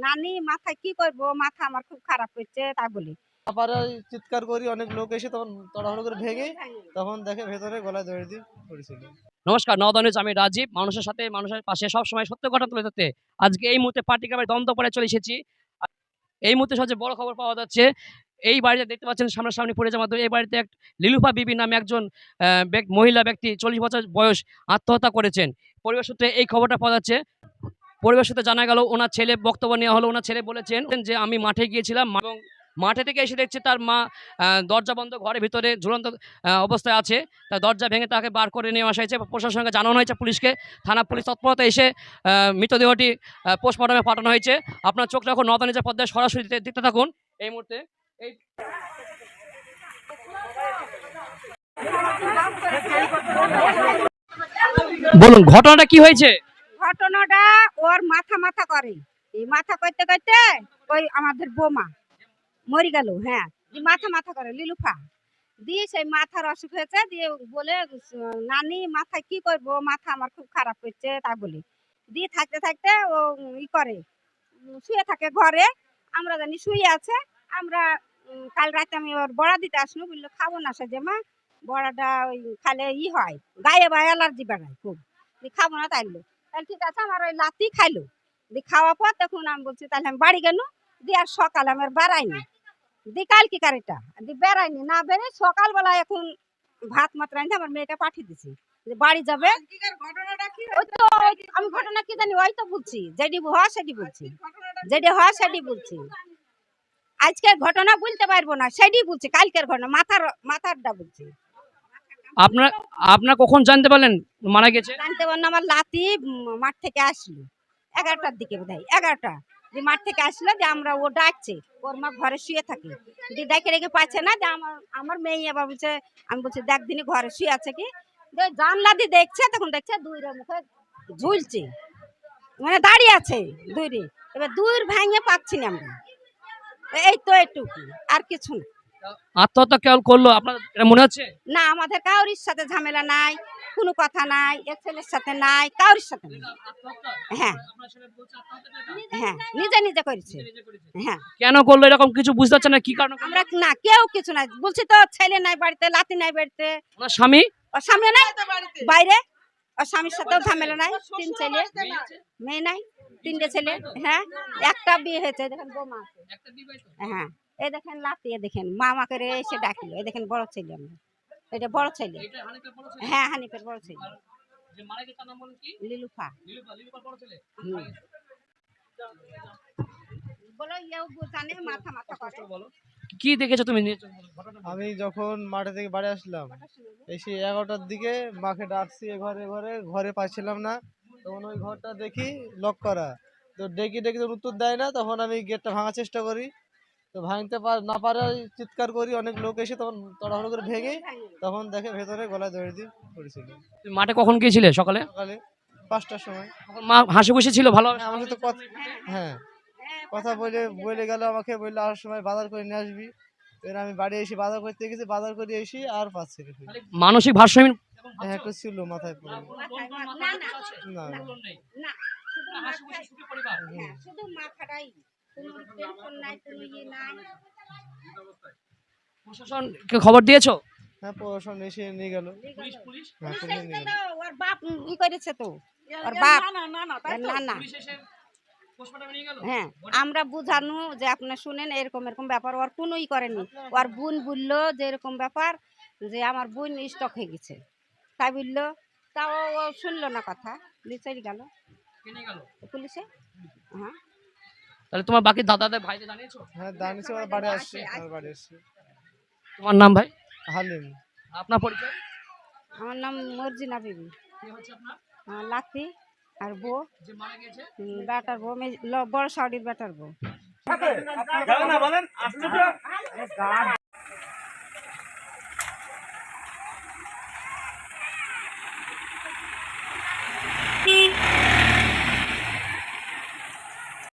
নানি মাথায় কি করব, মাথা আমার খুব খারাপ করছে তাই বলি। আবার চিৎকার করি, অনেক লোক এসে তখন তাড়াহুড়ো করে ভেঙে তখন দেখে ভেতরে গলায় দড়ি দিয়ে পড়েছিল। নমস্কার, নওদা নিউজ, আমি রাজীব। মানুষের সাথে মানুষের পাশে সবসময় সত্য ঘটনা তুলে ধরতে আজকে এই মুহূর্তে পাটিগ্রামের দন্তপাড়ায় চলে এসেছি। এই মুহূর্তে সবচেয়ে বড় খবর পাওয়া যাচ্ছে, এই বাড়িতে দেখতে পাচ্ছেন সামনাসামনি পড়ে যাওয়ার মাধ্যমে এই বাড়িতে এক লিলুফা বিবি নামে একজন মহিলা ব্যক্তি 40 বছর বয়স আত্মহত্যা করেছেন। পরিবার সূত্রে এই খবরটা পাওয়া যাচ্ছে। পরিবার সূত্রে জানা গেল, ওনার ছেলে বক্তব্য নেওয়া হলো। ওনার ছেলে বলেছেন যে আমি মাঠে গিয়েছিলাম এবং মাঠে থেকে এসে দেখছি তার মা দরজা বন্ধ, ঘরের ভিতরে ঝুলন্ত অবস্থায় আছে। তার দরজা ভেঙে তাকে বার করে নিয়ে আসা হয়েছে। প্রশাসনকে জানানো হয়েছে, পুলিশকে। থানা পুলিশ তৎপরতা এসে মৃতদেহটি পোস্টমর্টমে পাঠানো হয়েছে। আপনার চোখ রাখুন নওদা নিউজের পর্দায়, সরাসরি দেখতে থাকুন এই মুহূর্তে। এই বলুন, ঘটনাটা কি হয়েছে? ঘটনাটা ওর মাথা মাথা করে, এই মাথা করতে করতে ওই আমাদের বোমা মরে গেল। হ্যাঁ, মাথা মাথা করে লিলুফা দিয়ে, সেই মাথার অসুখ হয়েছে দিয়ে বলে নানি মাথায় কি করব, মাথা আমার খুব খারাপ করছে তাই বলি। দিয়ে থাকতে থাকতে ও করে শুয়ে থাকে ঘরে। আমরা জানি শুয়ে আছে। আমরা কাল রাতে আমি ওর বড়া দিতে আসলো, বললো খাবো না সে মা, বড়াটা ওই খালে হয়, গায়ে বা অ্যালার্জি বেড়ায় খুব, খাবো না। তাইলো তাহলে ঠিক আছে, আমার ওই লাতি খাইলো। দিয়ে খাওয়া পর তখন আমি বলছি তাহলে আমি বাড়ি গেল। দিয়ে আর সকালে আমার বেড়াইনি, দি কাল কি কারিটা দি বেড়াইনি, না বেড়ে সকালবেলা এখন ভাত মাত্রা আনতে আমার মেয়েকে পাঠিয়ে দিছি বাড়ি যাবে। আমি ঘটনা কি জানি, ওই তো বলছি যেটি হয় সেটি বলছি, যেটি হয় সেটি বলছি। আজকের ঘটনা বলতে পারবো না, সেটি বলছি। কালকের ঘটনা মাথারটা বলছি। আপনার আপনার কখন জানতে পারলেন মারা গেছে? জানতে পারলাম আমার লাতি মাঠ থেকে আসলো 11টার দিকে, বোধহয় 11টা। যে মাঠ থেকে আসলো, যে আমরা ও ডাকছে, ওর মা ঘরে শুয়ে থাকে, যে ডাকে রেখে পাচ্ছে না। যে আমার মেয়ে আবার বলছে, আমি বলছি দেখ দিনই ঘরে শুয়ে আছে কি। জানলা দিয়ে দেখছে, তখন দেখছে দুইয়ের মুখে ঝুলছে, মানে দাঁড়িয়ে আছে দুইরে। এবার দুইর ভাঙে পাচ্ছি না আমরা, এই তো এটুকু, আর কিছু না। আত্মহত্যা কেউ করলো আপনার মনে হচ্ছে? না, আমাদের কাউরির সাথে ঝামেলা নাই, কোনো কথা নাই, এক ছেলের সাথে নাই, কাউরির সাথে নাই। হ্যাঁ হ্যাঁ, নিজে নিজে করেছে। হ্যাঁ, কেন করলো এরকম কিছু বুঝতে পারছেন না কি কারণে? আমরা না, কেউ কিছু নাই বলছি তো। ছেলে নাই বাড়িতে, লাতি নাই বাড়িতে, ওনার স্বামী ওর সামনে নাই বাইরে, ওর স্বামীর সাথেও ঝামেলা নাই। 3 ছেলে, মেয়ে নাই, 3টে ছেলে। হ্যাঁ, একটা বিয়ে হয়েছে, দেখেন বৌমা আছে। হ্যাঁ, এই দেখেন লাতি, দেখেন মামাকে রে এসে ডাকিল। এই দেখেন বড় ছেলে, আমরা এটা বড় ছেলে। হ্যাঁ, হানিফের বড় ছেলে লিলুফা। বলো ইয়েও জানে, মাথা মাথা করে। কি দেখেছো তুমি? আমি যখন মাঠে থেকে বাড়ি আসলাম, এসে 11টার দিকে মাকে ডাকছি ঘরে ঘরে, ঘরে পাচ্ছিলাম না। তখন ওই ঘরটা দেখি লক করা, তো ডেকে ডেকে যখন উত্তর দেয় না, তখন আমি গেটটা ভাঙার চেষ্টা করি। তো ভাঙতে না পারে চিৎকার করি, অনেক লোক এসে তখন তাড়াহুড়ো করে ভেঙে তখন দেখে ভেতরে গলায় দড়ি দিয়ে পড়েছিল। তুমি মাঠে কখন গিয়েছিলে? সকালে সকালে 5টার সময়। তখন মা হাসি খুশি ছিল, ভালো? হ্যাঁ, আমার সাথে কথা, হ্যাঁ, কথা বলে বলে গেল আমাকে, বললো আর সময় বাজার করে নিয়ে আসবি। এবার আমি বাড়ি এসে বাজার করতে গেছি, বাজার করে এসে আর পাচ্ছি না। মানসিক ভারসাম্য হ্যাঁ, একটু ছিল মাথায় পড়ে। না না, না, শুধু মাথাটাই, কোনো টেনশন নাই, কোনো ইয়ে নাই। প্রশাসনকে খবর দিয়েছো? হ্যাঁ, প্রশাসন এসে নিয়ে গেল। হ্যাঁ, পুলিশ নিয়ে গেল। ওর বাপ ই করেছে তো, ওর বাপ না না। হ্যাঁ, আমরা বুঝানো যে আপনার শুনেন এরকম এরকম ব্যাপার, ওর কোনোই করেনি। ওর বোন বললো যে এরকম ব্যাপার, যে আমার বোন স্টক হয়ে গেছে, তাই বললো। তাও ও শুনলো না কথা, চলে গেল পুলিশে। হ্যাঁ, তাহলে তোমার বাকি দাদাদের ভাইদের জানিয়েছো? হ্যাঁ, জানিস, ওরা বাড়ি আসছে, আমার বাড়ি আসছে। তোমার নাম ভাই? হালিম। আপনার পরিচয়? আমার নাম মর্জিনা বিবি। লাতি আর বউ, বেটার বউ, বড় সাউডির বেটার বউ।